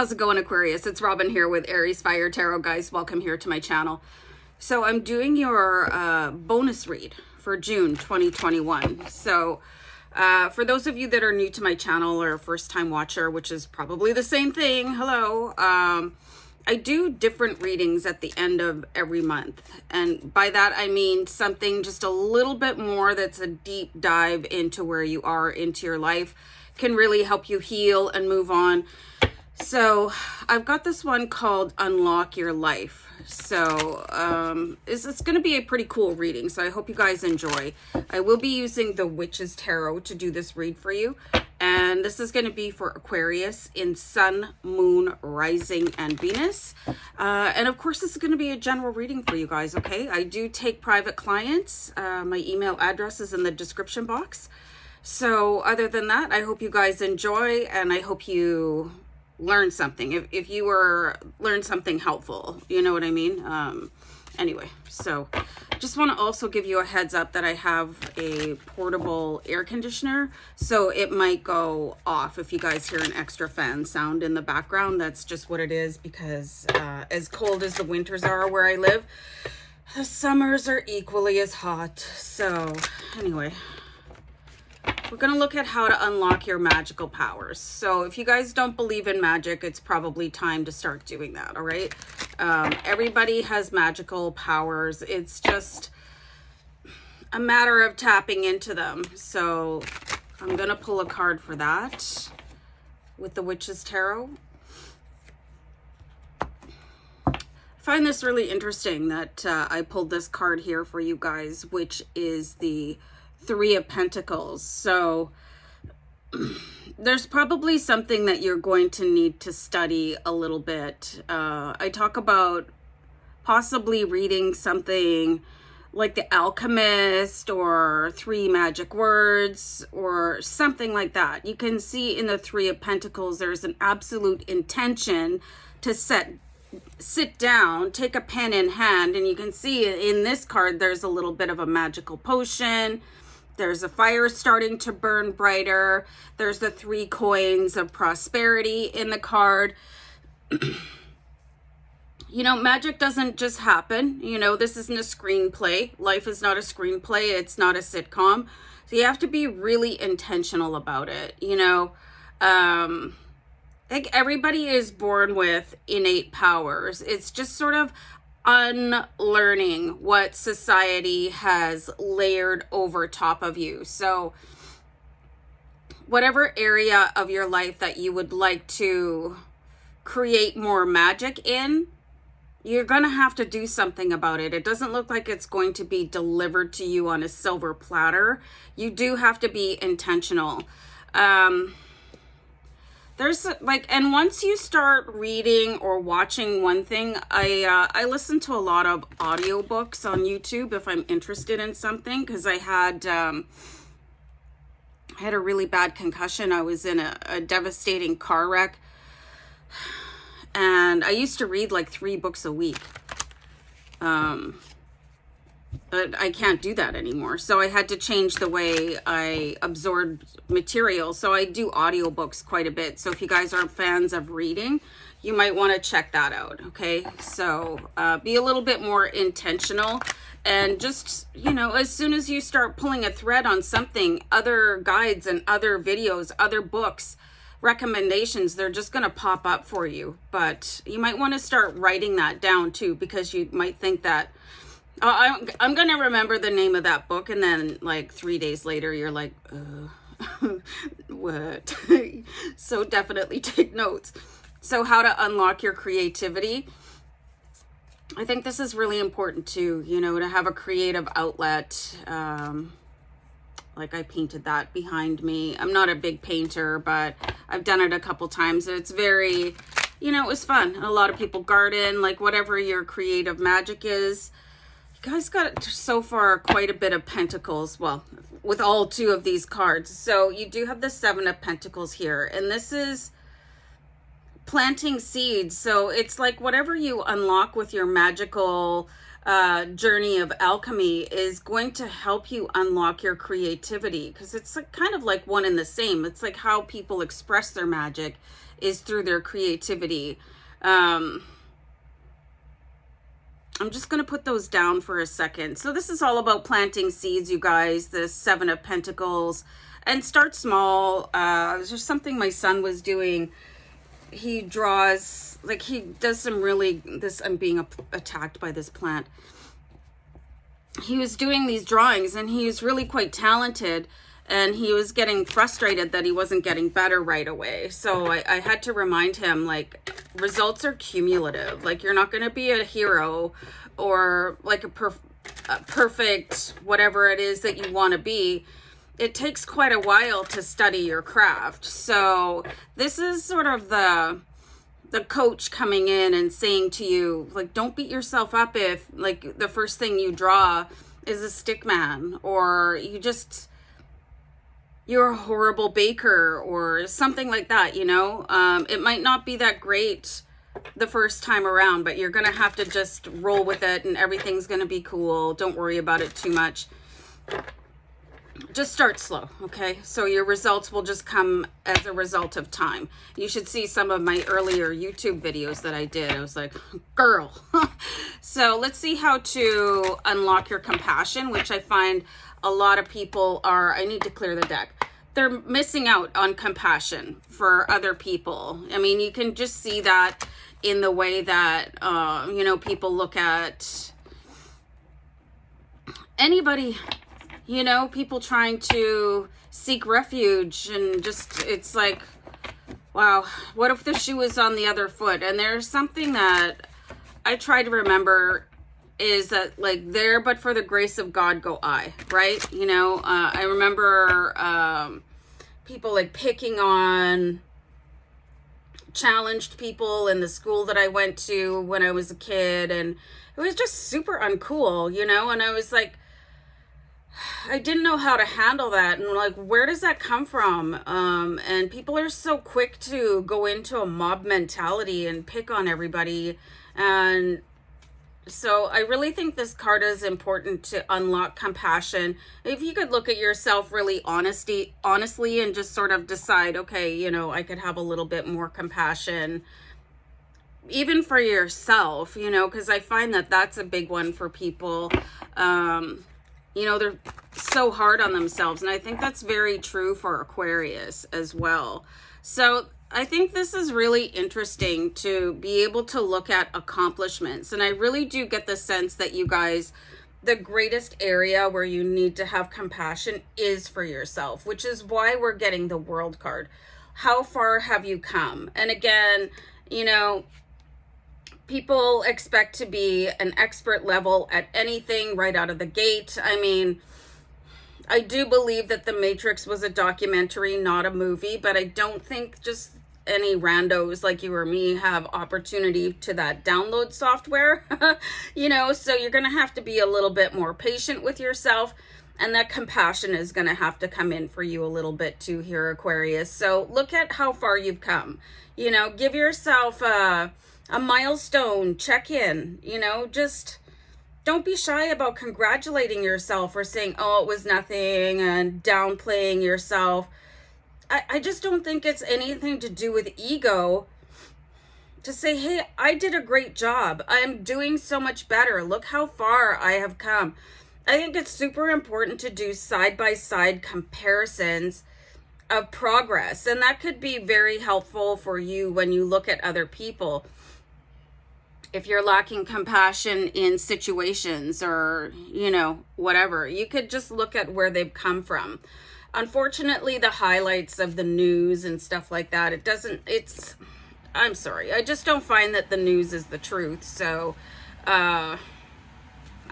How's it going, Aquarius? It's Robin here with AriesFireTarot, guys. Welcome here to my channel. So I'm doing your bonus read for June 2021. So for those of you that are new to my channel or first time watcher, which is probably the same thing, hello. I do different readings at the end of every month. And by that, I mean something just a little bit more that's a deep dive into where you are into your life, can really help you heal and move on. So I've got this one called Unlock Your Life. So it's going to be a pretty cool reading. So I hope you guys enjoy. I will be using the Witch's Tarot to do this read for you. And this is going to be for Aquarius in Sun, Moon, Rising, and Venus. And of course, this is going to be a general reading for you guys, okay? I do take private clients. My email address is in the description box. So other than that, I hope you guys enjoy, and I hope you learn something. If you learn something helpful, you know what I mean? Anyway, so just want to also give you a heads up that I have a portable air conditioner, so it might go off if you guys hear an extra fan sound in the background. That's just what it is, because as cold as the winters are where I live, the summers are equally as hot. So anyway, we're going to look at how to unlock your magical powers. So if you guys don't believe in magic, it's probably time to start doing that, all right? Everybody has magical powers. It's just a matter of tapping into them. So I'm going to pull a card for that with the Witch's Tarot. I find this really interesting that I pulled this card here for you guys, which is the Three of Pentacles. So there's probably something that you're going to need to study a little bit. I talk about possibly reading something like The Alchemist or Three Magic Words or something like that. You can see in the Three of Pentacles, there's an absolute intention to sit down, take a pen in hand, and you can see in this card, there's a little bit of a magical potion. There's a fire starting to burn brighter. There's the 3 coins of prosperity in the card. You know, magic doesn't just happen. You know, this isn't a screenplay. Life is not a screenplay. It's not a sitcom. So you have to be really intentional about it. You know, like everybody is born with innate powers. It's just sort of unlearning what society has layered over top of you. So whatever area of your life that you would like to create more magic in, you're going to have to do something about it. It doesn't look like it's going to be delivered to you on a silver platter. You do have to be intentional. There's like, and once you start reading or watching one thing, I listen to a lot of audiobooks on YouTube if I'm interested in something, because I had a really bad concussion. I was in a devastating car wreck, and I used to read like 3 books a week. But I can't do that anymore. So I had to change the way I absorbed material. So I do audiobooks quite a bit. So if you guys aren't fans of reading, you might want to check that out. Okay. So be a little bit more intentional, and just, you know, as soon as you start pulling a thread on something, other guides and other videos, other books, recommendations, they're just going to pop up for you. But you might want to start writing that down too, because you might think that, I'm going to remember the name of that book, and then like 3 days later, you're like, what? So definitely take notes. So how to unlock your creativity. I think this is really important too, you know, to have a creative outlet. Like I painted that behind me. I'm not a big painter, but I've done it a couple times. It's very, you know, it was fun. A lot of people garden, like whatever your creative magic is. Guys got so far quite a bit of pentacles, well, with all 2 of these cards. So you do have the 7 of Pentacles here, and this is planting seeds. So it's like whatever you unlock with your magical journey of alchemy is going to help you unlock your creativity, because it's like kind of like one and the same. It's like how people express their magic is through their creativity. I'm just going to put those down for a second. So this is all about planting seeds, you guys, the Seven of Pentacles, and start small. There's something my son was doing. He draws, like he does some really, I'm being attacked by this plant. He was doing these drawings and he was really quite talented, and he was getting frustrated that he wasn't getting better right away. So I had to remind him, like, results are cumulative. Like, you're not going to be a hero or like a perfect whatever it is that you want to be. It takes quite a while to study your craft. So this is sort of the coach coming in and saying to you, like, don't beat yourself up if, like, the first thing you draw is a stick man, or you're a horrible baker or something like that, you know? It might not be that great the first time around, but you're going to have to just roll with it and everything's going to be cool. Don't worry about it too much. Just start slow, okay? So your results will just come as a result of time. You should see some of my earlier YouTube videos that I did. I was like, girl. So let's see how to unlock your compassion, which I find a lot of people are, I need to clear the deck. They're missing out on compassion for other people. I mean, you can just see that in the way that, you know, people look at anybody, you know, people trying to seek refuge, and just, it's like, wow, what if the shoe was on the other foot? And there's something that I try to remember is that, like, there but for the grace of God go I, right? You know, I remember people like picking on challenged people in the school that I went to when I was a kid, and it was just super uncool, you know? And I was like, I didn't know how to handle that, and like, where does that come from? And people are so quick to go into a mob mentality and pick on everybody. And so I really think this card is important to unlock compassion. If you could look at yourself really honestly and just sort of decide, okay, you know, I could have a little bit more compassion even for yourself, you know, because I find that that's a big one for people. You know, they're so hard on themselves. And I think that's very true for Aquarius as well. So I think this is really interesting to be able to look at accomplishments. And I really do get the sense that you guys, the greatest area where you need to have compassion is for yourself, which is why we're getting the World card. How far have you come? And again, you know, people expect to be an expert level at anything right out of the gate. I mean, I do believe that The Matrix was a documentary, not a movie, but I don't think just any randos like you or me have opportunity to that download software, you know, so you're going to have to be a little bit more patient with yourself, and that compassion is going to have to come in for you a little bit too here, Aquarius. So look at how far you've come, you know, give yourself a milestone, check in, you know, just don't be shy about congratulating yourself or saying, oh, it was nothing, and downplaying yourself. I just don't think it's anything to do with ego to say, hey, I did a great job. I'm doing so much better. Look how far I have come. I think it's super important to do side-by-side comparisons of progress. And that could be very helpful for you when you look at other people. If you're lacking compassion in situations or, you know, whatever, you could just look at where they've come from. Unfortunately, the highlights of the news and stuff like that, I'm sorry, I just don't find that the news is the truth. So, and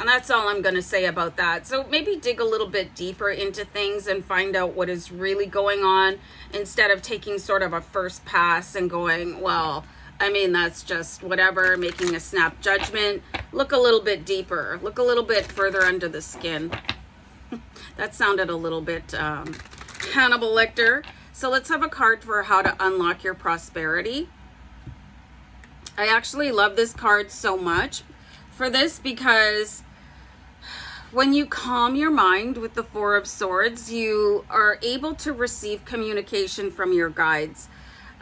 that's all I'm going to say about that. So maybe dig a little bit deeper into things and find out what is really going on, instead of taking sort of a first pass and going, well, I mean, that's just whatever, making a snap judgment. Look a little bit deeper. Look a little bit further under the skin. That sounded a little bit Hannibal Lecter. So let's have a card for how to unlock your prosperity. I actually love this card so much for this because when you calm your mind with the Four of Swords, you are able to receive communication from your guides.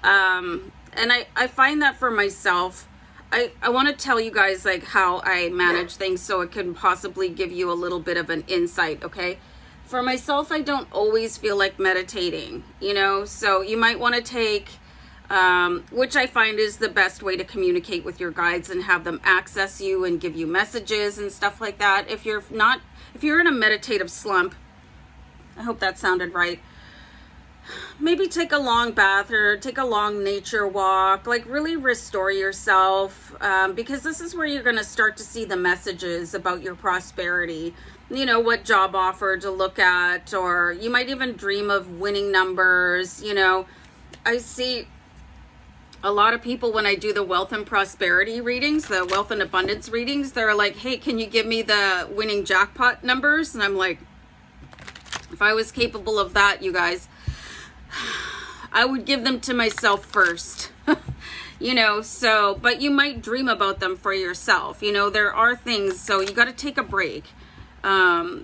And I find that for myself, I want to tell you guys like how I manage things so it can possibly give you a little bit of an insight, okay? For myself, I don't always feel like meditating, you know? So you might want to take, which I find is the best way to communicate with your guides and have them access you and give you messages and stuff like that. If you're in a meditative slump, I hope that sounded right, maybe take a long bath or take a long nature walk, like really restore yourself, because this is where you're going to start to see the messages about your prosperity, you know, what job offer to look at, or you might even dream of winning numbers. You know, I see a lot of people when I do the wealth and prosperity readings, the wealth and abundance readings, they're like, hey, can you give me the winning jackpot numbers? And I'm like, if I was capable of that, you guys, I would give them to myself first. You know, so, but you might dream about them for yourself. You know, there are things, so you got to take a break.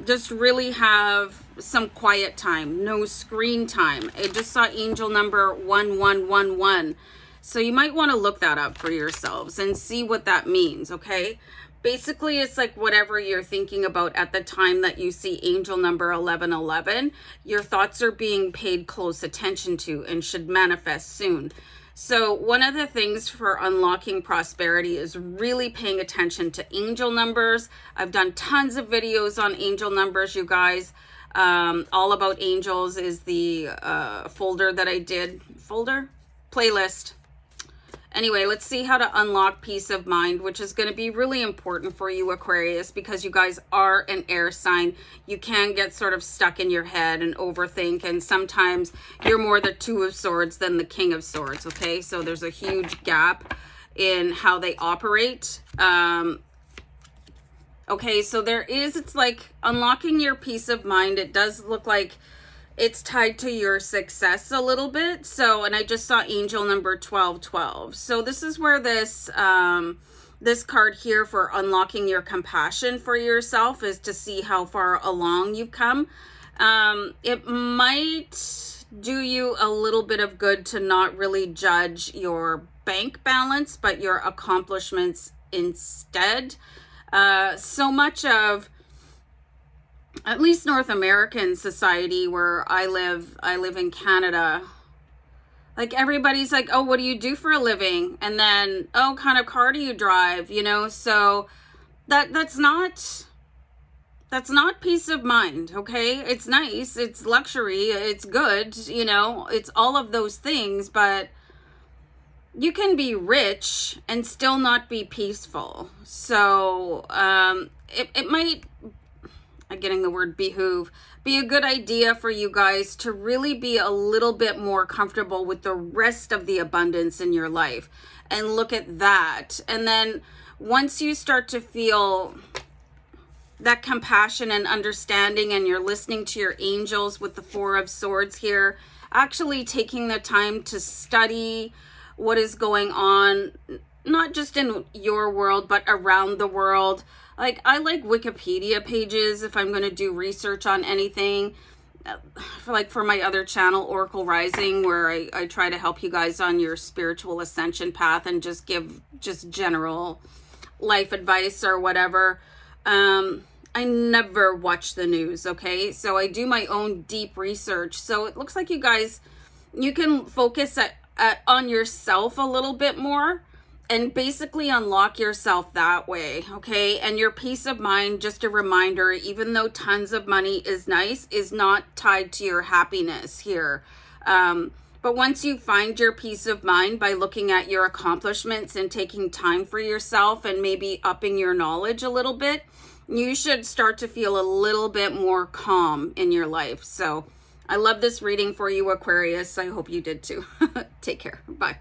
Just really have some quiet time, no screen time. I just saw angel number 1111. So you might want to look that up for yourselves and see what that means, okay? Basically, it's like whatever you're thinking about at the time that you see angel number 1111, your thoughts are being paid close attention to and should manifest soon. So one of the things for unlocking prosperity is really paying attention to angel numbers. I've done tons of videos on angel numbers, you guys. All About Angels is the folder that I did. Playlist. Anyway, let's see how to unlock peace of mind, which is going to be really important for you, Aquarius, because you guys are an air sign. You can get sort of stuck in your head and overthink, and sometimes you're more the Two of Swords than the King of Swords, okay? So there's a huge gap in how they operate. Okay, so it's like unlocking your peace of mind. It does look like it's tied to your success a little bit. So, and I just saw angel number 1212. So this is where this card here for unlocking your compassion for yourself is to see how far along you've come. It might do you a little bit of good to not really judge your bank balance, but your accomplishments instead. So much of, at least North American society where I live in Canada, like everybody's like, oh, what do you do for a living? And then, oh, kind of car do you drive? You know, so that's not peace of mind, okay? It's nice, it's luxury, it's good, you know, it's all of those things, but you can be rich and still not be peaceful. So it might, I'm getting the word behoove, be a good idea for you guys to really be a little bit more comfortable with the rest of the abundance in your life and look at that. And then once you start to feel that compassion and understanding and you're listening to your angels with the Four of Swords here, actually taking the time to study what is going on, not just in your world, but around the world. Like, I like Wikipedia pages if I'm going to do research on anything. For my other channel, Oracle Rising, where I try to help you guys on your spiritual ascension path and just give just general life advice or whatever. I never watch the news, okay? So I do my own deep research. So it looks like you guys, you can focus on yourself a little bit more and basically unlock yourself that way, okay? And your peace of mind, just a reminder, even though tons of money is nice, is not tied to your happiness here. But once you find your peace of mind by looking at your accomplishments and taking time for yourself and maybe upping your knowledge a little bit, you should start to feel a little bit more calm in your life. So I love this reading for you, Aquarius. I hope you did too. Take care. Bye.